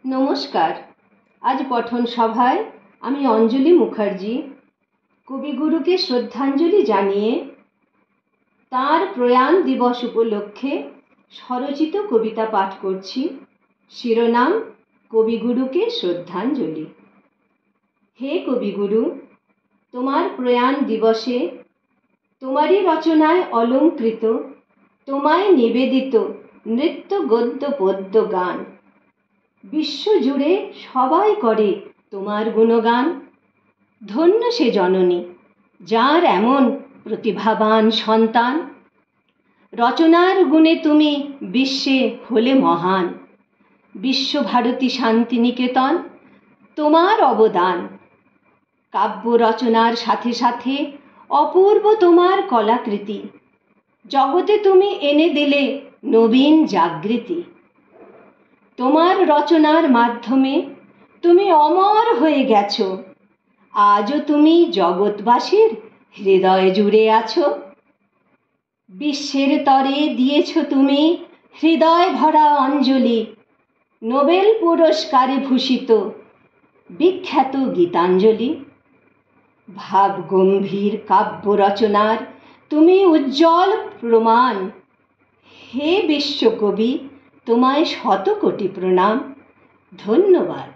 নমস্কার। আজ পঠন সভায় আমি অঞ্জলি মুখার্জি কবিগুরুকে শ্রদ্ধাঞ্জলি জানিয়ে তাঁর প্রয়াণ দিবস উপলক্ষে স্বরচিত কবিতা পাঠ করছি। শিরোনাম কবিগুরুকে শ্রদ্ধাঞ্জলি। হে কবিগুরু, তোমার প্রয়াণ দিবসে তোমারই রচনায় অলঙ্কৃত, তোমায় নিবেদিত নৃত্য গদ্য পদ্য গান বিশ্বজুড়ে সবাই করে তোমার গুণগান। ধন্য সে জননী যার এমন প্রতিভাবান সন্তান, রচনার গুণে তুমি বিশ্বে হলে মহান। বিশ্বভারতী শান্তিনিকেতন তোমার অবদান, কাব্য রচনার সাথে সাথে অপূর্ব তোমার কলাকৃতি, জগতে তুমি এনে দিলে নবীন জাগৃতি। তোমার রচনার মাধ্যমে তুমি অমর হয়ে গেছো, আজও তুমি জগৎবাসীর হৃদয় জুড়ে আছো। বিশ্বের তরে দিয়েছ তুমি হৃদয় ভরা অঞ্জলি, নোবেল পুরস্কারে ভূষিত বিখ্যাত গীতাঞ্জলি। ভাব গম্ভীর কাব্য রচনার তুমি উজ্জ্বল প্রমাণ। হে বিশ্বকবি, তোমায় শত কোটি প্রণাম। ধন্যবাদ।